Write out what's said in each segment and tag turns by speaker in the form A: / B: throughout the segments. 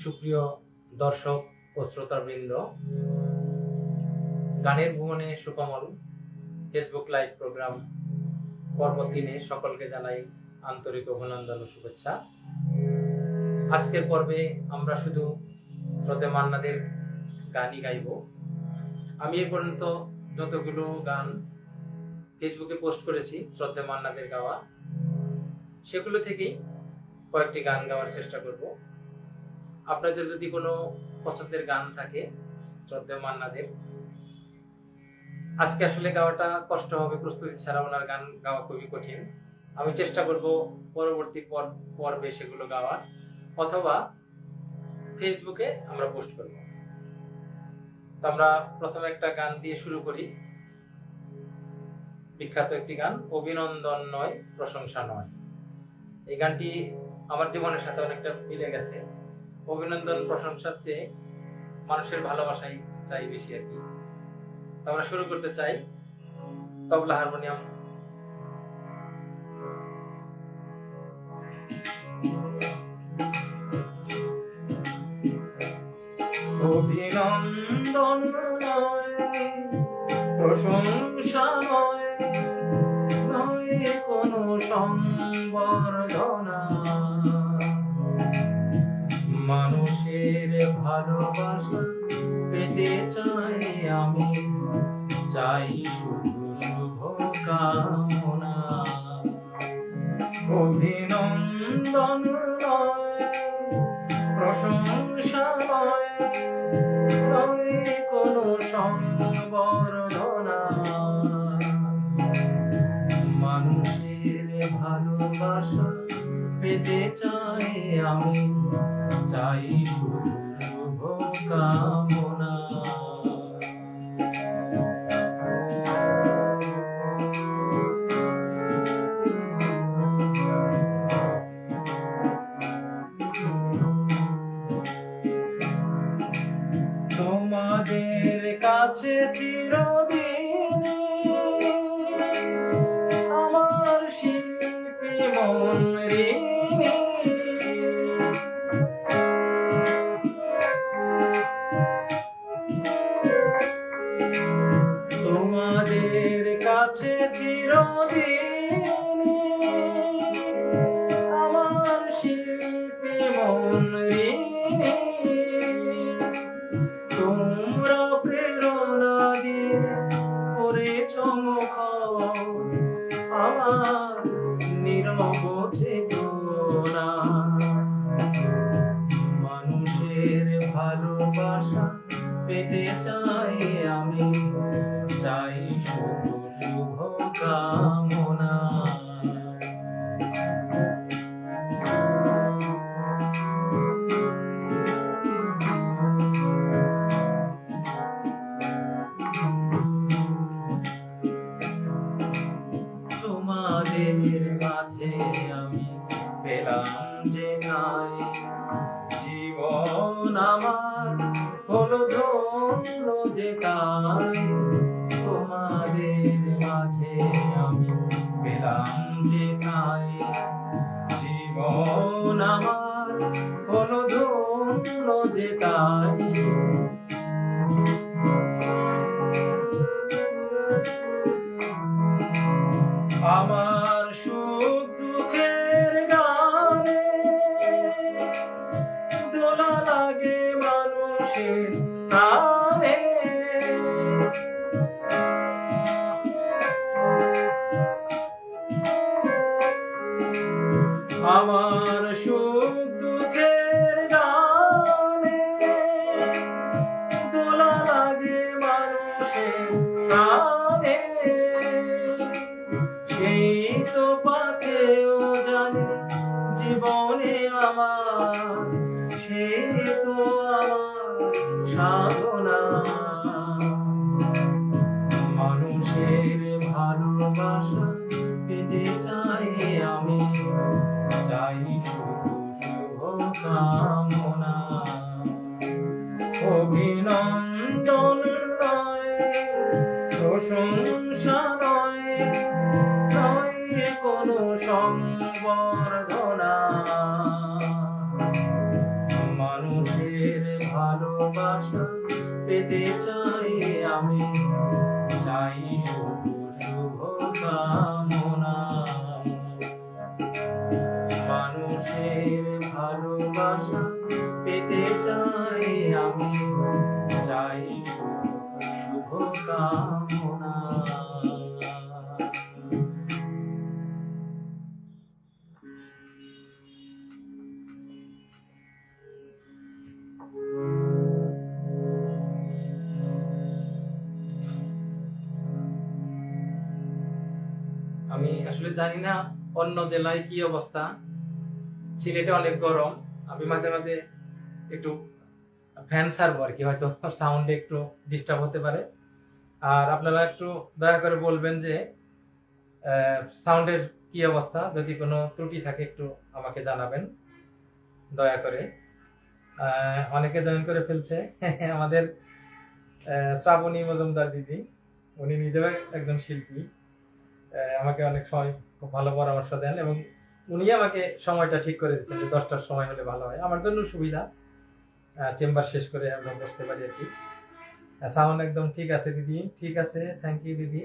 A: সুপ্রিয় দর্শক ও শ্রোতাবৃন্দ, গানের ভুবনে সুকমল ফেসবুক লাইভ প্রোগ্রাম পর্ব 3-এ সকলকে জানাই আন্তরিক অভিনন্দন ও শুভেচ্ছা। আজকের পর্বে আমরা শুধু শ্রদ্ধেয় মান্নাদের গানই গাইব। আমি এ পর্যন্ত যতগুলো গান ফেসবুকে পোস্ট করেছি শ্রদ্ধেয় মান্নাদের গাওয়া, সেগুলো থেকেই কয়েকটি গান গাওয়ার চেষ্টা করব। আপনাদের যদি কোনো পছন্দের গান থাকে শ্রদ্ধেয় মান্নাদের, আজকে আসলে গাওয়াটা কষ্ট হবে, প্রস্তুতি ছাড়া ওনার গান গাওয়া খুবই কঠিন। আমি চেষ্টা করব পরবর্তী পর্বে সেগুলো গাওয়ার, অথবা ফেসবুকে আমরা পোস্ট করব। তো আমরা প্রথমে একটা গান দিয়ে শুরু করি। বিখ্যাত একটি গান, অভিনন্দন নয় প্রশংসা নয়। এই গানটি আমার জীবনের সাথে অনেকটা মিলে গেছে। অভিনন্দন প্রশংসার চেয়ে মানুষের ভালোবাসাই চাই বেশি আর কি। তো আমরা শুরু করতে চাই। তবলা, হারমোনিয়াম। অভিনন্দন নয় প্রশংসা নয়, নয় কোনো সংবর্ধনা, মানুষের ভালোবাসা পেতে চাই আমি, চাই শুধু শুভ কামনা। অভিনন্দন নয় প্রশংসা নয়, নয় কোনো সংবর্ধনা, মানুষের ভালোবাসা পেতে চাই আমি, চাই শুধু শুভ কামনা। তোমাদের কাছে চিরদিন আমার শিল্পী মন ঋণী, তোমাদের কাছে চিরদিন আমার শিল্পী মন ঋণী। তোমরা প্রেরণা দিয়ে করেছ মুখর আমার নিরবধি গুণা, মানুষের ভালোবাসা পেতে চাই আমি, চাই শুধু শুভ কামনা। তোমাদের মাঝে আমি পেলাম যে নাই, জীবন আমার হলো ধন্য যে তাই। তোমাদের মাঝে আমি পেলাম যে তাই, জীবন আমার হলো ধন্য যে তাই। আমার সুখ দুঃখের গানে দোলা লাগে মানুষের প্রাণে, আমার সুখ দুঃখের গানে দোলা লাগে মানুষের প্রাণে। সেই তো পাকেও জানে জীবনে আমার, সে তো আমার সাধনা, মানুষের ভালোবাসা পেতে চাই আমি, চাই শুধু শুভ কামনা। অভিনন্দন নয় প্রশংসা নয়, নয় কোনো সংবর্ধনা, মানুষের পেতে চাই আমি, চাই শুধু শুভ কামনা। মানুষের ভালোবাসা পেতে চাই আমি, চাই শুধু শুভ কামনা। আমি আসলে জানি না অন্য জেলায় কি অবস্থা, সিলেটে অনেক গরম। আমি মাঝে মাঝে একটু ফ্যান ছাড়বো আর কি, হয়তো সাউন্ডে একটু ডিস্টার্ব হতে পারে। আর আপনারা একটু দয়া করে বলবেন যে সাউন্ডের কি অবস্থা, যদি কোনো ত্রুটি থাকে একটু আমাকে জানাবেন দয়া করে। অনেকে জয়েন করে ফেলছে আমাদের শ্রাবণী মজুমদার দিদি, উনি নিজেও একজন শিল্পী, আমাকে অনেক সময় খুব ভালো পরামর্শ দেন এবং উনি আমাকে সময়টা ঠিক করে দিচ্ছেন যে 10টার সময় হলে ভালো হয়, আমার জন্য সুবিধা, চেম্বার শেষ করে আমরা বসতে পারি আর কি। সাউন্ড একদম ঠিক আছে দিদি, ঠিক আছে, থ্যাংক ইউ দিদি।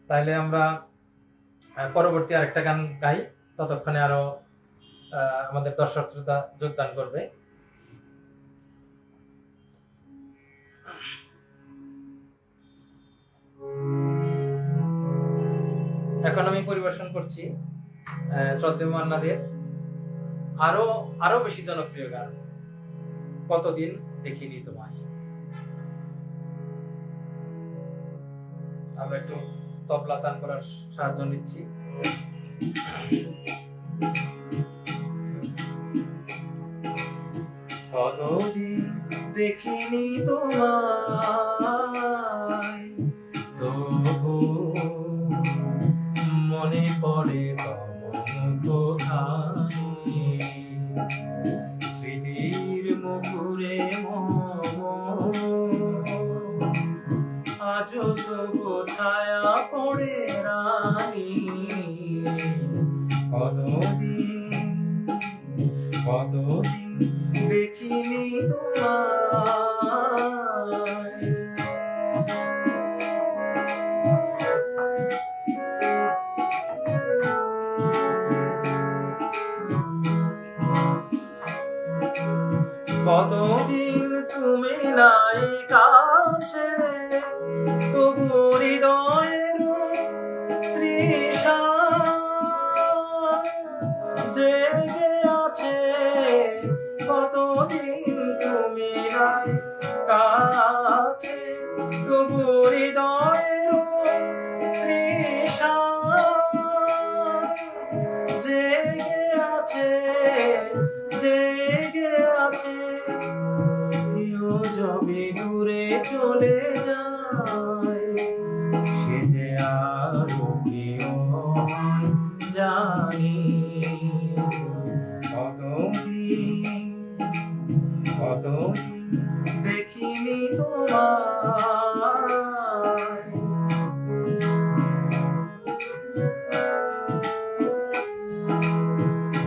A: তাইলে আমরা পরবর্তী আরেকটা গান গাই, ততক্ষণে আরো আমাদের দর্শক শ্রোতা যোগদান করবে। এখন আমি পরিবেশন করছি শ্রদ্ধেয় মান্নাদের আরো আরো বেশি জনপ্রিয় গান, কতদিন দেখিনি তোমায়। আমরা একটু তবলা তান করার সাহায্য নিচ্ছি। কতদিন দেখিনি তোমায়, তবু মনে পড়ে স্মৃতির মুখুরে আজ তবু ছায়া পড়ে রানী। কতদিন কতদিন দেখিনি তোমায়। কতদিন তুমি নাই কাছে, তবু হৃদয়ের তৃষা জেগে আছে। কতদিন তুমি নাই কাছে, তবু হৃদয়ের তৃষা জেগে আছে, জেগে আছে। যবে দূরে চলে যায়, সে যে আরো প্রিয় জানি। কতদিন কতদিন দেখিনি তোমায়।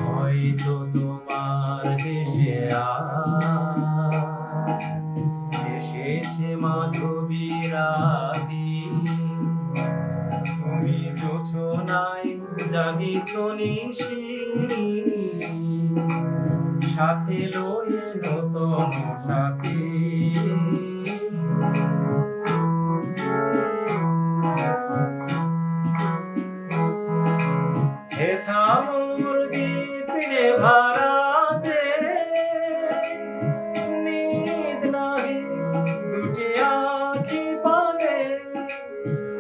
A: হয়তো তোমার দেশে এসেছে মাধবী রাতি, তুমি জোছনায় জাগিছ নিশি, সাথে লয়ে নতুন সাথী। হেথা মোর দীপিনে ভারাতে, নিদ নাহি দুটি আখি পানে।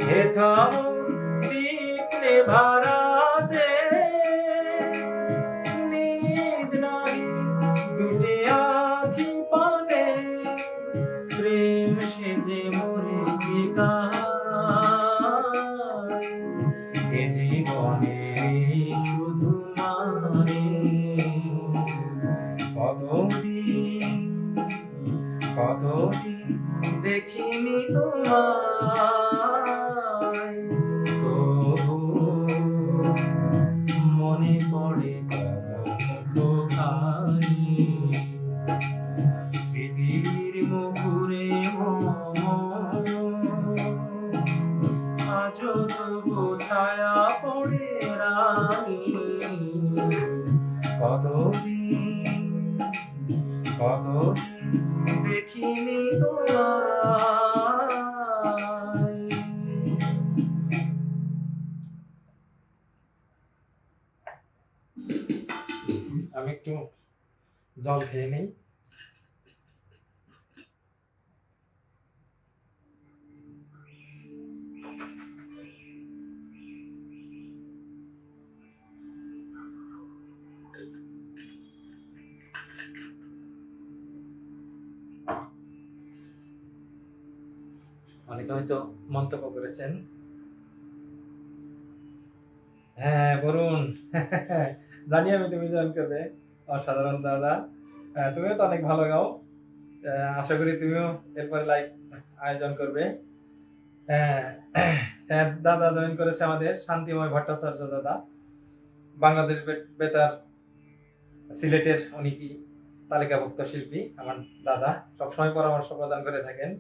A: হেথা মোর দীপিনে ভারাতে, নিদ নাহি দুটি আখি পানে। প্রেম সেজে মরেছি কাহায়, এ জীবনে শুধু মানে। কতদিন দেখিনি তোমায়। আমি একটু জল খেয়ে নিই। অনেকে হয়তো মন্তব্য করেছেন, হ্যাঁ বরুণ জানি আমি তুমি জয়েন করবে, অসাধারণ দাদা। তুমিও তো অনেক ভালো গাও, আশা করি তুমিও এরপরে লাইভ আয়োজন করবে। হ্যাঁ দাদা জয়েন করেছে আমাদের শান্তিময় ভট্টাচার্য দাদা, বাংলাদেশ বেতার সিলেটের উনি কি তালিকাভুক্ত শিল্পী আমার দাদা, সবসময় পরামর্শ প্রদান করে থাকেন।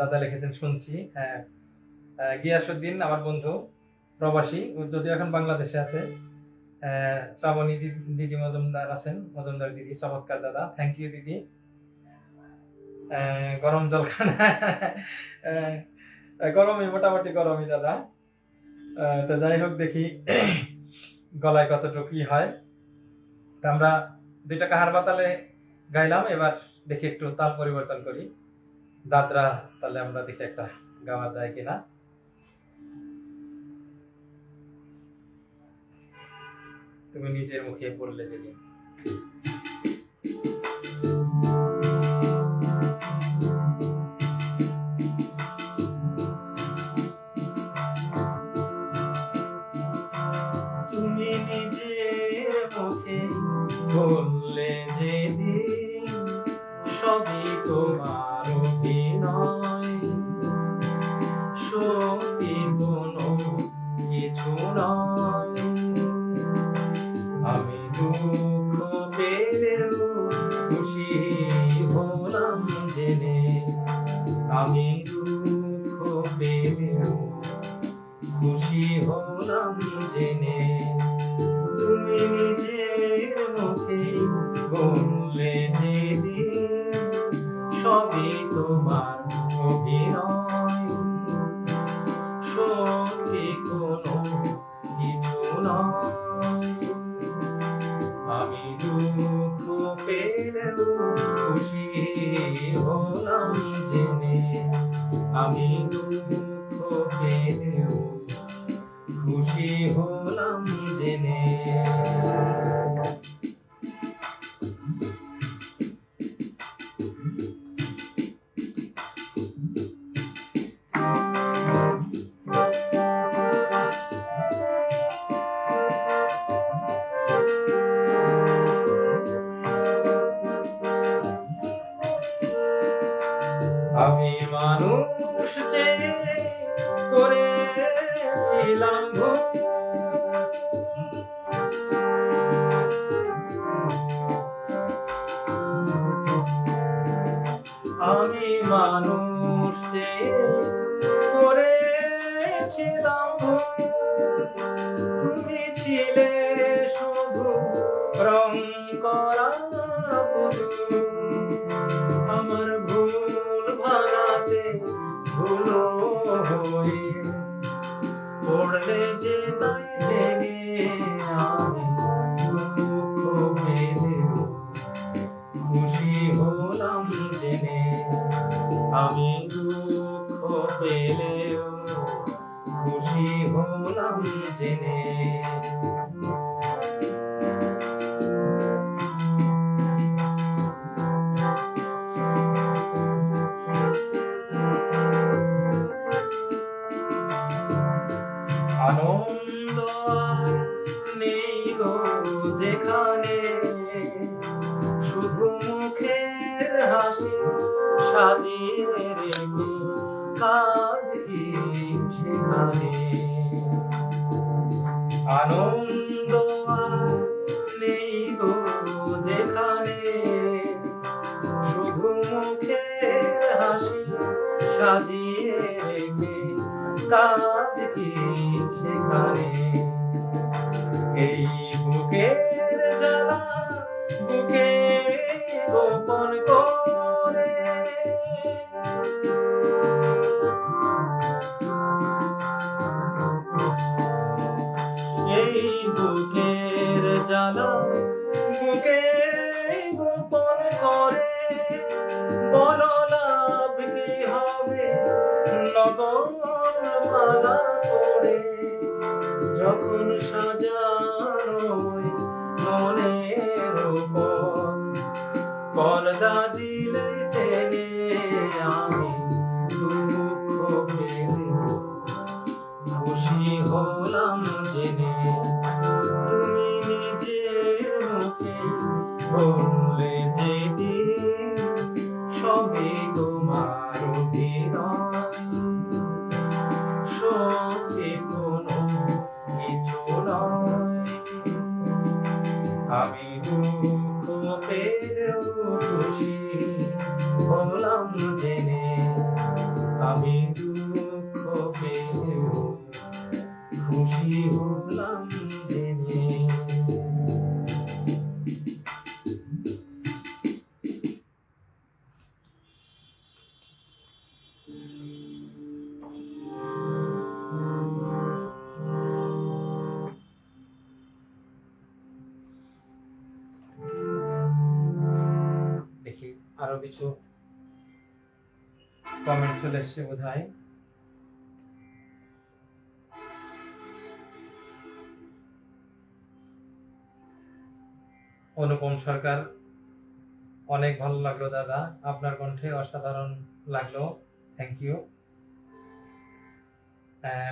A: দাদা লিখেছেন শুনছি। হ্যাঁ গিয়াসউদ্দিন আমার বন্ধু প্রবাসী, যদিও এখন বাংলাদেশে আছে। শ্রাবণী দিদি মজুমদার আছেন, মজুমদার দিদি চমৎকার দাদা, থ্যাংক ইউ দিদি। গরম জল খান গরমই, মোটামুটি গরমই দাদা। তো যাই হোক, দেখি গলায় কতটুকু কি হয়। তা আমরা দুইটা কাহার বাতালে গাইলাম, এবার দেখি একটু তাল পরিবর্তন করি, দাদরা তাহলে আমরা দেখি একটা গাওয়া যায় কিনা। তুমি নিজের মুখে বললে যেদিন, তুমি নিজের মুখে বললে যেদিন সবই তোমার অভিনয়, সত্যি কোনো কিছু নয়। আমি দুঃখ পেলেও খুশি হলাম জেনে, আমি দুঃখ পেলেও খুশি হলাম জেনে, তুমি নিজের মুখে বললে যেদিন সবই তোমার অভিনয়, সত্যি কোনো কিছু নয়। আমি দুঃখ পেলেও খুশি হলাম জেনে, আমি দুঃখ পেলেও খুশি হলাম জেনে। আমি মানুষ যে করেছিলাম ভুল, আমি মানুষ যে করেছিলাম ভুল, তুমি ছিলে শুধু রং করা পুতুল, আমার ভুল ভাঙাতে ভুলো হয়ে পড়লে যে তাই ভেঙে, আমি দুঃখ পেলেও খুশি হলাম জেনে, আমি দুঃখ পেলেও খুশি হলাম জেনে। আনন্দ আর নেই গো যেখানে, শুধু মুখের হাসি সাজিয়ে রেখে কাজ কি সেখানে। আনন্দ আর নেই গো যেখানে, শুধু মুখের হাসি সাজিয়ে রেখে কাজ কি সেখানে। এই বুকের জ্বালা বললে যে সবই তোমার অভিনয়, সত্যি কোনো কিছু নয়। আমি দুঃখ পেলেও খুশি হলাম জেনে, আমি দুঃখ পেলেও খুশি হলাম জেনে। দেখি আরো কিছু কমেন্ট চলে এসছে বোধহয়। অনুপম সরকার, অনেক ভালো লাগলো দাদা, আপনার কণ্ঠে অসাধারণ লাগলো, থ্যাংক ইউ।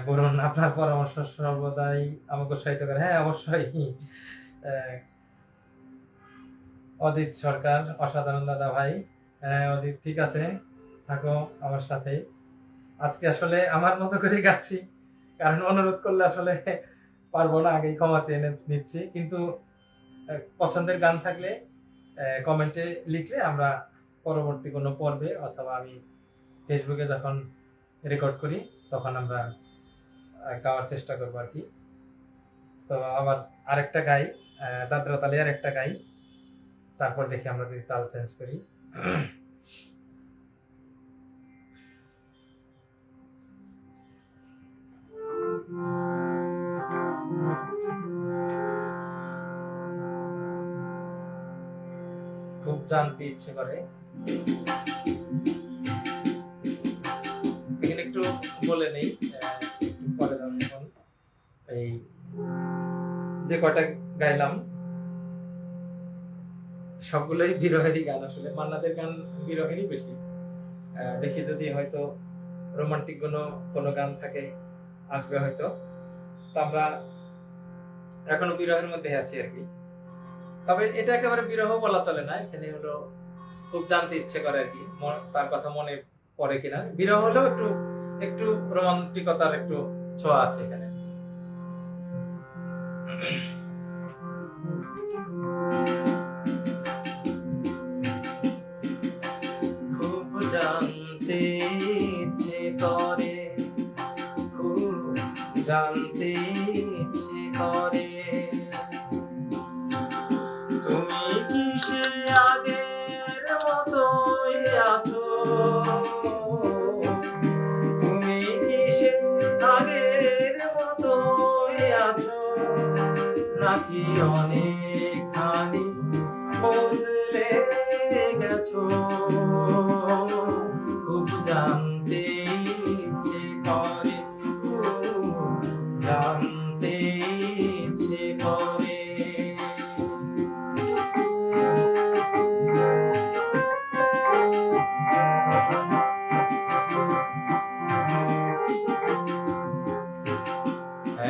A: বরুণ, আপনার পরামর্শ সর্বদাই আমাকে উৎসাহিত করে। হ্যাঁ অবশ্যই। অজিত সরকার, অসাধারণ দাদা ভাই। অজিত ঠিক আছে, থাকো আমার সাথে। আজকে আসলে আমার মতো করে গাচ্ছি, কারণ অনুরোধ করলে আসলে পারবো না, আগেই ক্ষমা চেয়ে নিচ্ছি। কিন্তু পছন্দের গান থাকলে কমেন্টে লিখলে আমরা পরবর্তী কোনো পর্বে অথবা আমি ফেসবুকে যখন রেকর্ড করি তখন আমরা গাওয়ার চেষ্টা করবো আর কি। তো আবার আরেকটা গাই, দাদরা তালে আরেকটা গাই, তারপর দেখি আমরা যদি তাল চেঞ্জ করি। খুব জানতে ইচ্ছে করে। এখানে একটু বলে নেই, একটু পরে যখন এই যে কয়টা গাইলাম সবগুলোই বিরহেরই গান। আসলে মান্নাদের গান বিরহেরই বেশি। দেখি যদি হয়তো রোমান্টিক কোনো গান থাকে আসবে হয়তো। তো আমরা এখনো বিরহের মধ্যে আছি আর কি। তবে এটা একেবারে বিরহ বলা চলে না, এখানে হলো খুব জানতে ইচ্ছে করে আর কি, তার কথা মনে পড়ে কিনা। বিরহ হলেও একটু একটু রোমান্টিকতার একটু ছোঁয়া আছে এখানে। খুব জানতে ইচ্ছে করে, খুব জানতে ইচ্ছে করে, তুমি কি সে আগের মতোই আছো, তুমি কি সে আগের মতোই আছো, নাকি অনেকখানি বদলে গেছো। খুব জানতে ইচ্ছে করে, খুব জানতে ইচ্ছে করে।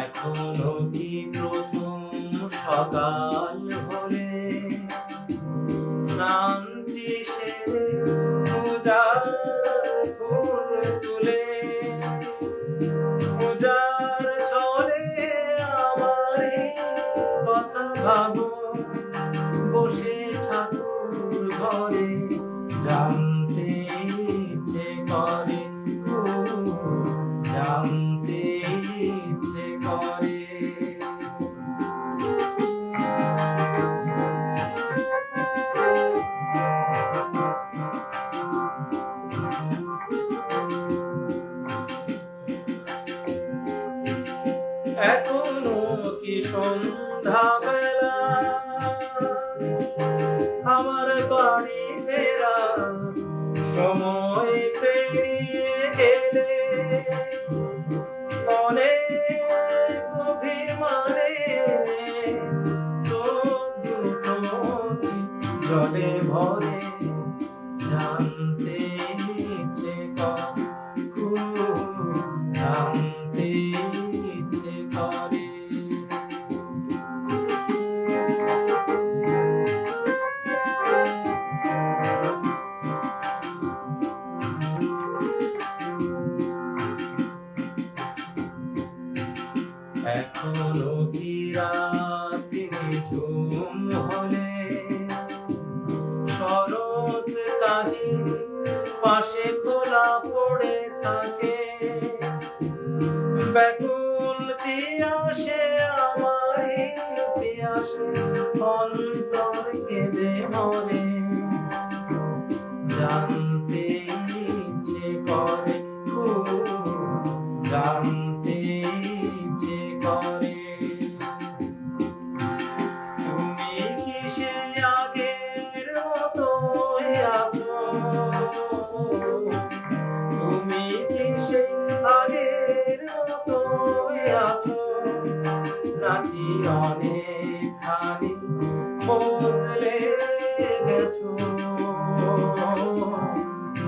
A: এখনো কি প্রথম সকাল হলে শান্তি সেরে পূজার ফুল তুলে, পূজার ছলে আমারই কথা ভাবো বসে ঠাকুর ঘরে। জানতে ইচ্ছে করে, খুব জানতে ইচ্ছে করে। এখনো কি সন্ধ্যা বেলা, আমার বাড়ি ফেরা সময় পেরিয়ে গেলে, অনেক অভিমানে চোখ দুটো জলে ভরে। জানতে ইচ্ছে করে, খুব জানতে ইচ্ছে করে।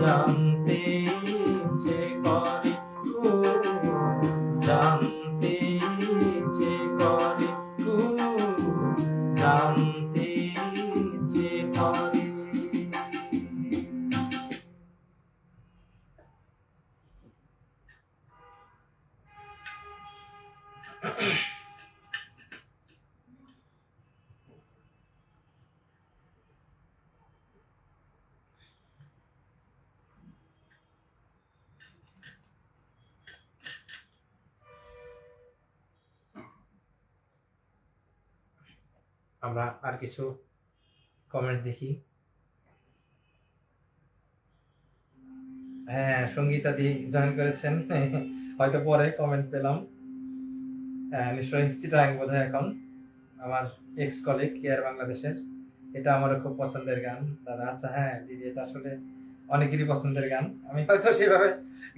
A: জানতে ইচ্ছে করে খুব, জানতে ইচ্ছে করে খুব, জানতে ইচ্ছে করে। আমরা আর কিছু কমেন্ট দেখি। হ্যাঁ, সঙ্গীতা দি জয়েন করেছেন, হয়তো পরে কমেন্ট পেলাম। নিশ্চয়ই চিটাগাং বোধহয় এখন, আমার এক্স কলিগ কেয়ার বাংলাদেশের। এটা আমারও খুব পছন্দের গান দাদা। আচ্ছা হ্যাঁ দিদি, এটা আসলে অনেকেরই পছন্দের গান। আমি হয়তো সেভাবে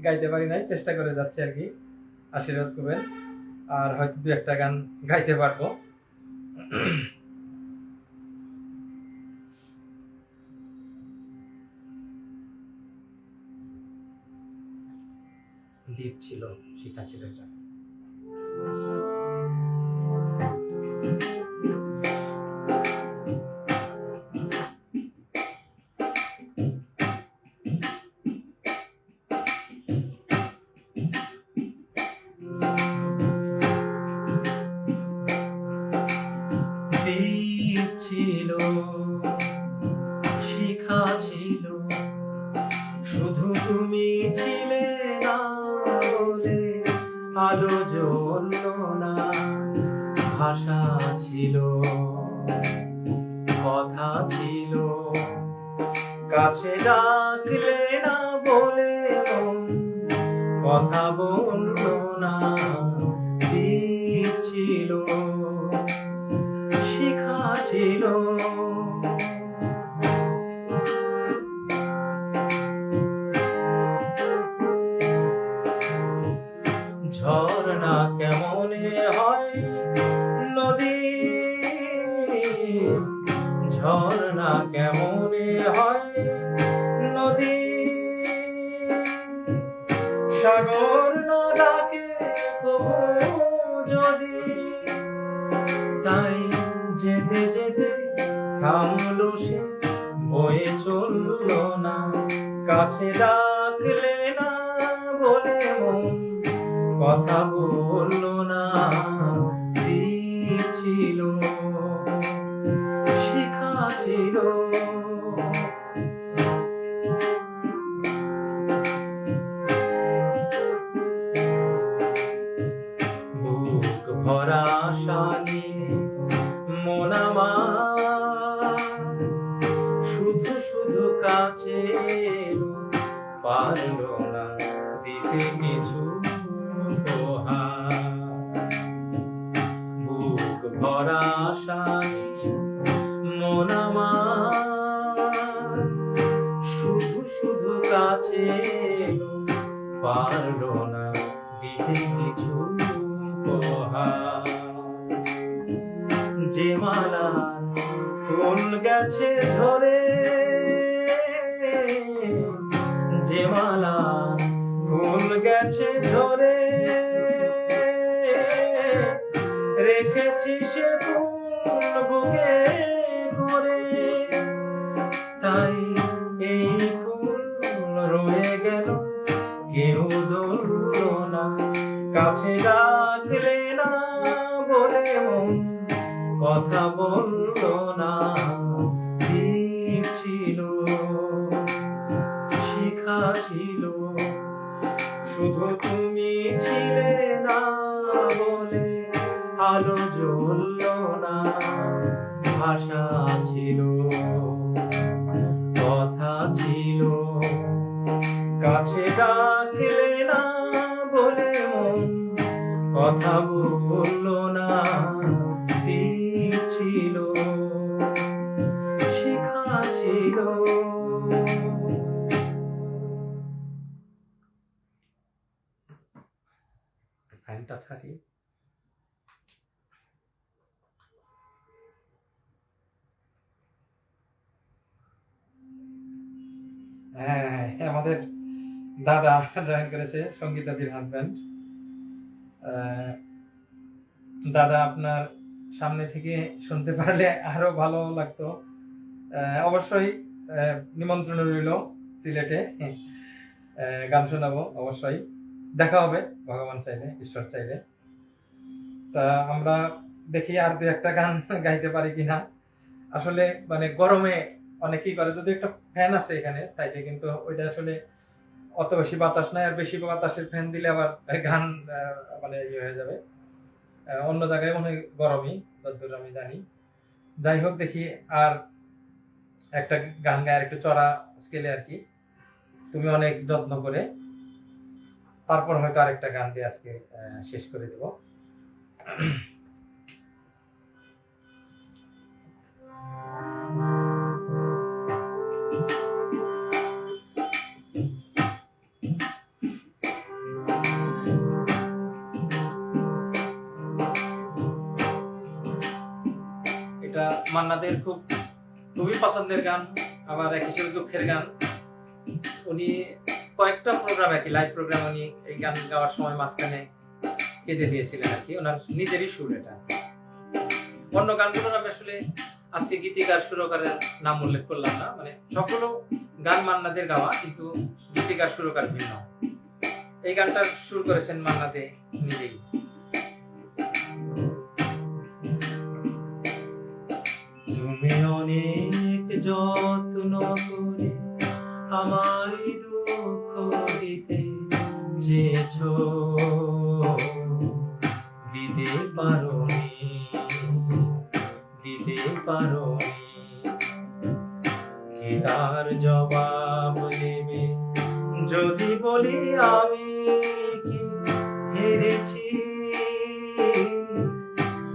A: গাইতে পারি নাই, চেষ্টা করে যাচ্ছি আর কি, আশীর্বাদ করবেন। আর হয়তো দু একটা গান গাইতে পারবো। দ্বীপ ছিল, শিখা ছিল এটা। দ্বীপ ছিল, শিখা ছিল, শুধু তুমি ছিলে না বলে আলো জ্বলল না। ভাষা ছিল, কথা ছিল, কাছে ডাকলে না বলে মন কথা বলল না। দ্বীপ ছিল, শিখা ছিল, ঝর্ণা কেমনে হয় নদী, ঝর্ণা কেমনে হয় নদী, সাগর না ডাকে কবু যদি। তাই যেতে যেতে থামলো সে, বয়ে চললো না। কাছে ডাকলে না বলে মন কথা বললো না। দ্বীপ ছিল, শিখা ছিল, বুক ভরা আশা নিয়ে মন আমার শুধু শুধু কাছে এলো, পারলো না দিতে কিছু উপহার। বুক ভরা আশা নিয়ে মন আমার শুধু শুধু কাছে এলো, পারলো না দিতে কিছু উপহার। যে মালা ফুল গেছে ঝরে, যে মালা ফুল গেছে ঝরে, রেখেছি সে ফুল বুকে করে। তাই এই ফুল রয়ে গেল, কেউ ধরল না। কাছে ডাকলে না বলে মন কথা বলল না। দ্বীপ ছিল, শিখা ছিল, শুধু তুমি ছিলে না বলে আলো জ্বলল না। ভাষা ছিল, কথা ছিল, কাছে ডাকলে না বলে মন কথা বলল না। দ্বীপ ছিল, শিখা ছিল। ফ্যানটা ছাড়ি। হ্যাঁ, আমাদের দাদা জয়েন করেছে, সঙ্গীতাদির হাজবেন্ড। দাদা আপনার সামনে থেকে শুনতে পারলে আরো ভালো লাগতো। অবশ্যই নিমন্ত্রণ রইল সিলেটে, গান শোনাবো অবশ্যই। দেখা হবে ভগবান চাইলে, ঈশ্বর চাইলে। তা আমরা দেখি আর দু একটা গান গাইতে পারি কিনা। আসলে মানে গরমে অনেকেই করে, যদি একটা ফ্যান আছে এখানে সাইডে, কিন্তু ওইটা আসলে অত বেশি বাতাস নাই, আর বেশি বাতাসের ফ্যান দিলে আবার গান মানে ইয়ে হয়ে যাবে। অন্য জায়গায় মনে হয় গরমই, যতদূর আমি জানি। যাই হোক, দেখি আর একটা গান গায়ে, একটু চড়া স্কেলে আর কি, তুমি অনেক যত্ন করে। তারপর হয়তো আরেকটা গান দিয়ে আজকে শেষ করে দেব। এটা মান্নাদের খুবই পছন্দের গান, আবার এক হিসেবে দুঃখের গান। উনি কয়েকটা প্রোগ্রাম, আর কি লাইভ প্রোগ্রাম, উনি এই গান গাওয়ার সময় মাঝখানে কেঁদে দিয়েছিলেন আর কি, ওনার নিজেরই সুর এটা। অন্য গানগুলোর আমি আসলে আজকে গীতিকার সুরকারের নাম উল্লেখ করলাম না, মানে সবগুলো গান মান্নাদের গাওয়া, কিন্তু গীতিকার সুরকার ভিন্ন। এই গানটার সুর করেছেন মান্না দে নিজেই। তুমি অনেক যত্ন করে আমায় দুঃখ দিতে চেয়েছো, দিতে পারোনি, দিতে পারোনি। কি তার জবাব দেবে যদি বলি আমি কি হেরেছি?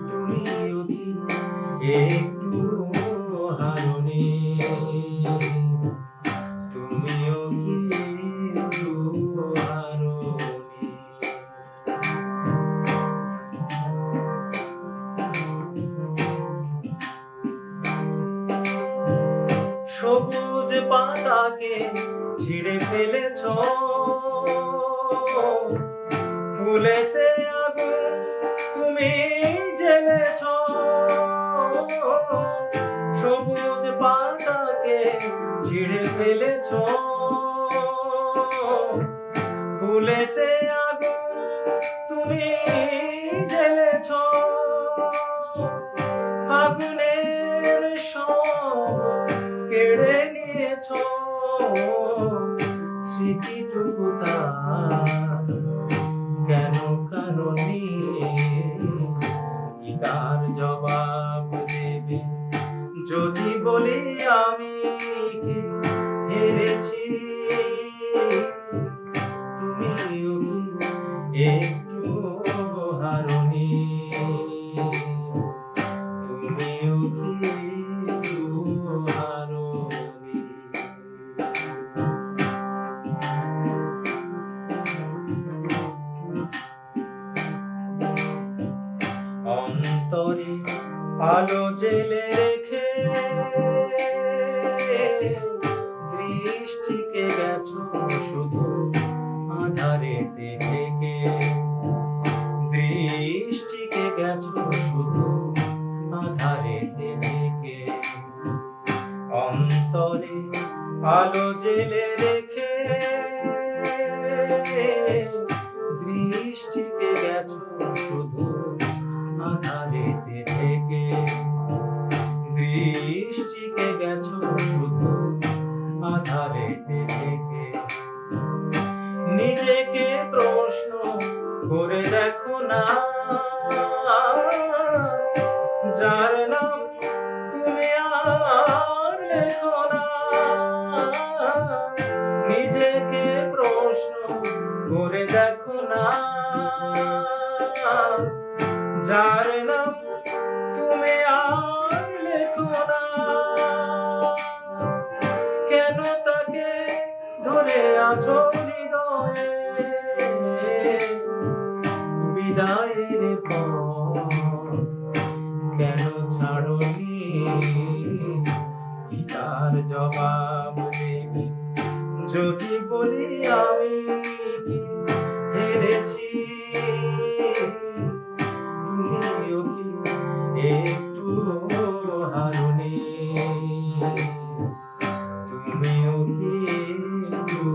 A: তুমিও কি একটু হারোনি? তুমিও কি একটু হারোনি? সবুজ পাতাকে ছিঁড়ে ফেলেছ, ফুলেতে আগুন তুমি জ্বেলেছ। সবুজ পাতাকে ছিঁড়ে ফেলেছ, ফুলেতে আগুন তুমি জ্বেলেছ। আগুনের সব কেড়ে নিয়েছ, স্মৃতিটুকু তার কেন কারণে? কি তার জবাব দেবে যদি বলি আমি কি হেরেছি? তুমিও কি একটু হারোনি? তুমিও কি একটু হারোনি? অন্তরে আলো জেলে রেখে দৃষ্টিকে গেছো শুধু আধারেতে থেকে। দৃষ্টিকে গেছো শুধু আধারেতে থেকে। অন্তরে আলো জেলে রেখে দৃষ্টিকে গেছো শুধু আধারেতে থেকে। দৃষ্টিকে গেছো শুধু আধারেতে থেকে। নিজেকে প্রশ্ন করে দেখো না, যার নাম তুমি আর লেখো না। নিজেকে প্রশ্ন করে দেখো না, যার নাম তুমি আর লেখো না। কেন তাকে ধরে আছো হৃদয়ে? বিদায়ের পর কেন ছাড়োনি? কি তার জবাব দেবে যদি বলি আমি কি হেরেছি, তুমিও কি একটু হারনি, তুমিও কি একটু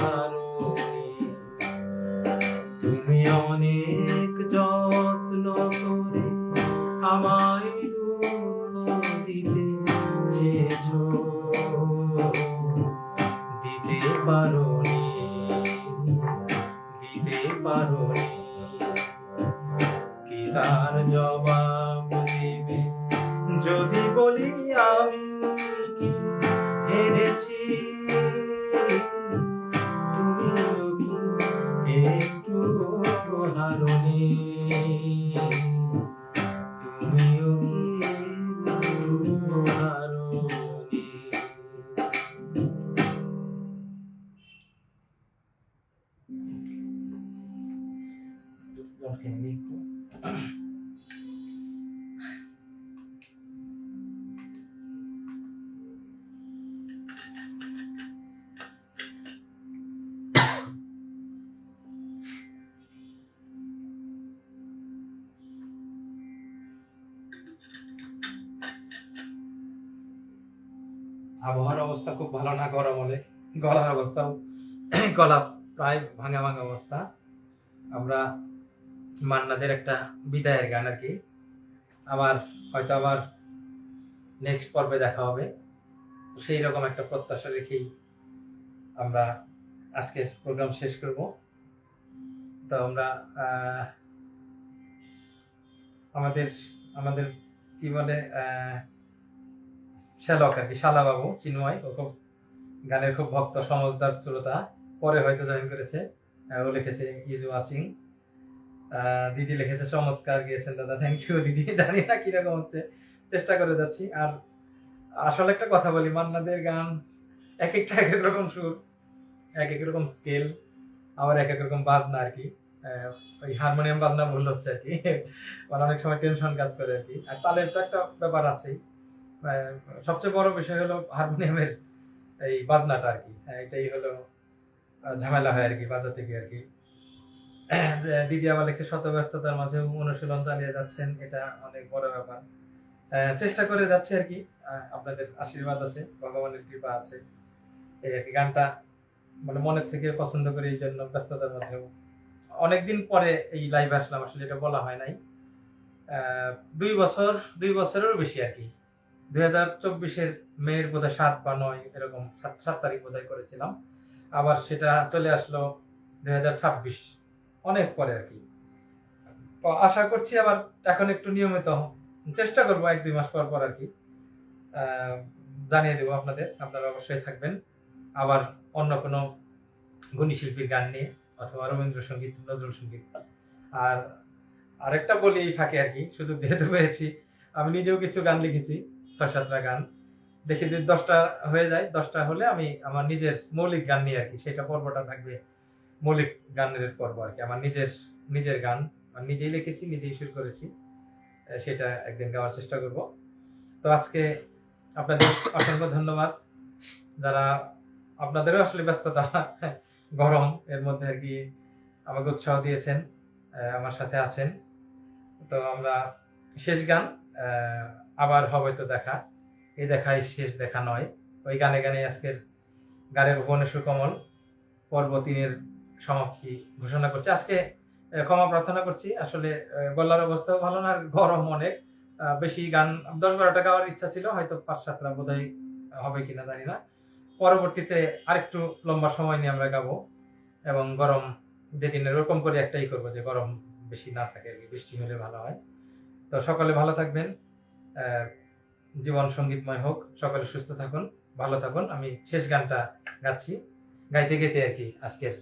A: হারনি। তুমি অনেক যত্ন করে আমায় দুঃখ দিতে চেয়েছো, দিতে পারোনি, দিতে পারোনি। কি তার জবাব দিবে যদি বলি আমি কি হেরেছি, তুমিও কি একটু হারনি, তুমিও কি একটু হারনি। আবহাওয়ার অবস্থা খুব ভালো না, গরম হলে গলার অবস্থাও গলা প্রায় ভাঙা ভাঙা অবস্থা। আমরা মান্নাদের একটা বিদায়ের গান আর কি, হয়তো আবার নেক্সট পর্বে দেখা হবে, সেই রকম একটা প্রত্যাশা রেখেই আমরা আজকের প্রোগ্রাম শেষ করব। তো আমরা আমাদের আমাদের কি বলে শ্যালক আর কি, শালা বাবু চিন্ময়, ও খুব গানের খুব ভক্ত, সমজদার শ্রোতা, পরে হয়তো জয়েন করেছে। ও লিখেছে ইজ ওয়াচিং। দিদি লিখেছে চমৎকার গিয়েছেন দাদা, থ্যাংক ইউ দিদি। জানি না কিরকম হচ্ছে, চেষ্টা করে যাচ্ছি। আর আসলে একটা কথা বলি, মান্নাদের গান এক একটা এক এক রকম সুর, এক এক রকম স্কেল, আবার এক এক রকম বাজনা আর কি। ওই হারমোনিয়াম বাজনা ভুল হচ্ছে আর কি, মানে অনেক সময় টেনশন কাজ করে আর কি। আর তালের তো একটা ব্যাপার আছেই। সবচেয়ে বড় বিষয় হলো হারমোনিয়ামের এই বাজনাটা আর কি, এটাই হলো ঝামেলা হয় আর কি বাজাতে গিয়ে আর কি। দিদি আবার লিখছে শত ব্যস্ততার মাঝে অনুশীলন চালিয়ে যাচ্ছেন, এটা অনেক বড় ব্যাপার। চেষ্টা করে যাচ্ছে আর কি, আপনাদের আশীর্বাদ আছে, ভগবানের কৃপা আছে, এই আর কি। গানটা মানে মনের থেকে পছন্দ করে, এই জন্য ব্যস্ততার মধ্যেও অনেকদিন পরে এই লাইভ আসলাম, আসলে এটা বলা হয় নাই। 2 বছরেরও বেশি আর কি, 2024-এর মেয়ের বোধহয় 7 বা 9 এরকম, 7 তারিখ বোধহয় করেছিলাম। আবার সেটা চলে আসলো 2026, অনেক পরে আর কি। তো আশা করছি আবার এখন একটু নিয়মিত চেষ্টা করবো, 1-2 মাস পর পর আর কি। জানিয়ে দেবো আপনাদের, আপনারা অবশ্যই থাকবেন। আবার অন্য কোনো গুণী শিল্পীর গান নিয়ে, অথবা রবীন্দ্রসঙ্গীত, নজরুল সঙ্গীত। আর আরেকটা বলি এই ফাঁকে আর কি, সুযোগ যেহেতু পেয়েছি, আমি নিজেও কিছু গান লিখেছি, 6-7টা গান। দেখি যদি 10টা হয়ে যায়, 10টা হলে আমি আমার নিজের মৌলিক গান নিয়ে আর কি, সেটা পর্বটা থাকবে মৌলিক গানের পর্ব আর কি। আমার নিজের গান নিজেই লিখেছি, নিজেই সুর করেছি, সেটা একদিন গাওয়ার চেষ্টা করব। তো আজকে আপনাদের অসংখ্য ধন্যবাদ, যারা আপনাদেরও আসলে ব্যস্ততা, গরম এর মধ্যে আর কি আমাকে উৎসাহ দিয়েছেন, আমার সাথে আছেন। তো আমরা শেষ গান, আবার হবে তো দেখা, এই দেখাই শেষ দেখা নয়, ওই গানে গানে আজকের গানের ভুবনেশ্বর কমল পর্ব 3-এর সমাপ্তি ঘোষণা করছি। আজকে ক্ষমা প্রার্থনা করছি, আসলে গলার অবস্থাও ভালো না, আর গরম অনেক বেশি। গান 10-12টা গাওয়ার ইচ্ছা ছিল, হয়তো 5-7টা বোধহয় হবে কিনা জানি না। পরবর্তীতে আরেকটু লম্বা সময় নিয়ে আমরা গাবো, এবং গরম যেদিন এরকম করে একটাই করবো, যে গরম বেশি না থাকে আর কি, বৃষ্টি হলে ভালো হয়। তো সকলে ভালো থাকবেন, জীবন সঙ্গীতময় হোক, সকলে সুস্থ থাকুন, ভালো থাকুন। আমি শেষ গানটা গাচ্ছি, গাইতে গাইতে আর কি আজকের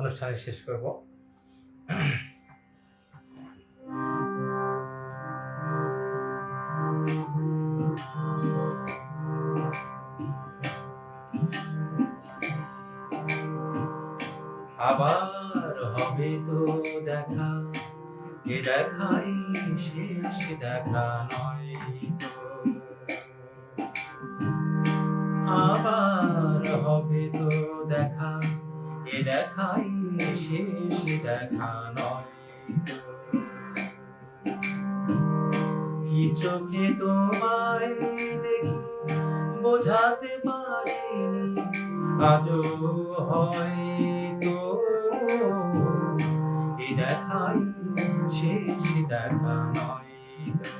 A: অনুষ্ঠানে শেষ করব। আবার হবে তো দেখা, এ দেখাই শেষ দেখা নয় তো। আবার হবে তো এ দেখাই শেষ দেখা নয় তো। কি চোখে তোমায় দেখি বোঝাতে পারিনি, আজও হয়তো এ দেখাই শেষ দেখা নয় তো।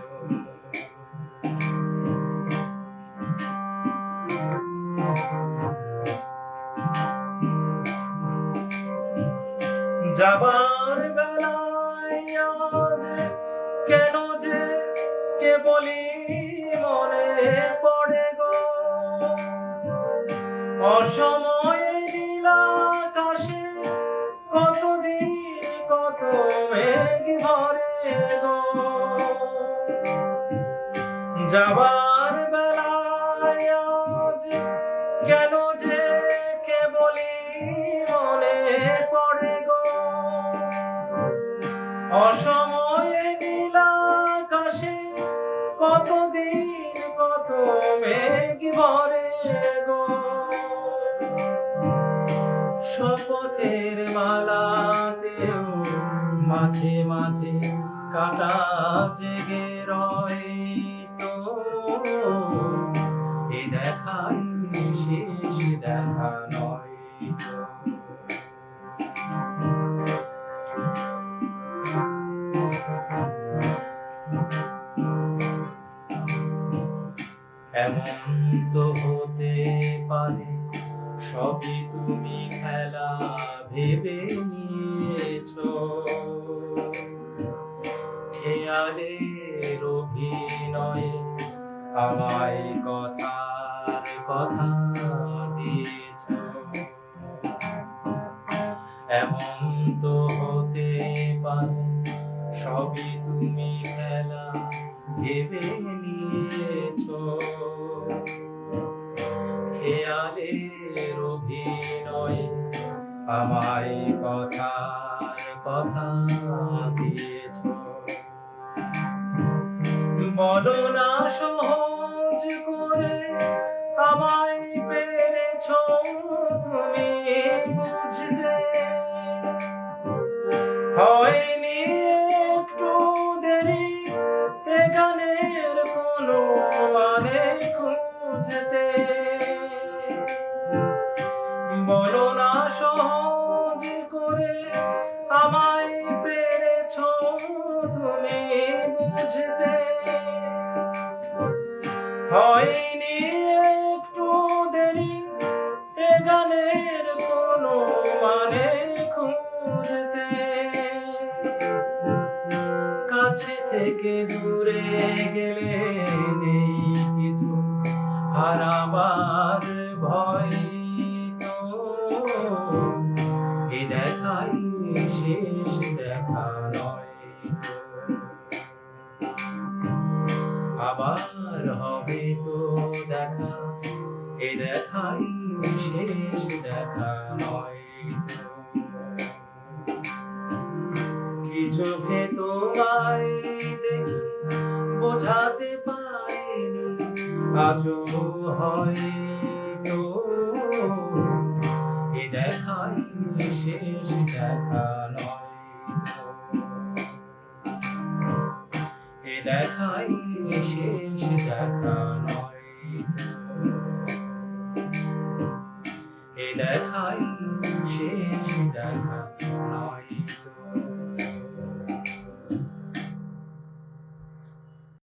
A: যাবার বেলায় আজ কেন যে কেবলই মনে পড়ে গো, অসময়ে নীলাকাশে কতদিন কত মেঘ ভরে গো। যাবার বেলায় আজ কেন যে কেবলই মনে পড়ে গো, অসময়ে নীলাকাশে কতদিন কত মেঘ ভরে গো। শপথের মালাতেও মাঝে মাঝে কাটা জেগে রয় তো, এ দেখাই শেষ দেখা নয় তো। এমন তো হতে পারে সবই তুমি খেলা ভেবে নিয়েছো, খেয়ালের অভিনয়ে আমায় কথার কথা দিয়েছো। এমন তো হতে পারে সবই তুমি খেলা ভেবে নিয়েছো, খেয়ালের অভিনয়ে আমায় কথার কথা দিয়েছো। বলো না সহজ করে আমায় পেরেছো তুমি বুঝতে, হয়নি একটু দেরি এ গানের কোনো মানে খুঁজতে। বলো না সহজ করে আমায় পেরেছো তুমি বুঝতে, হয়নি একটু দেরি এ গানের কোনো মানে খুঁজতে। কাছে থেকে দূরে গেলে নেই কিছু হারাবার ভয় তো, এ দেখাই শেষ দেখা নয় তো। আবার হবে তো দেখা, এ দেখাই শেষ দেখা নয় তো। কি চোখে তোমায় দেখি বোঝাতে পারিনি, আজও হয়তো এ দেখাই শেষ দেখা নয় তো। এ দেখাই শেষ দেখা নয় তো। এ দেখাই শেষ দেখা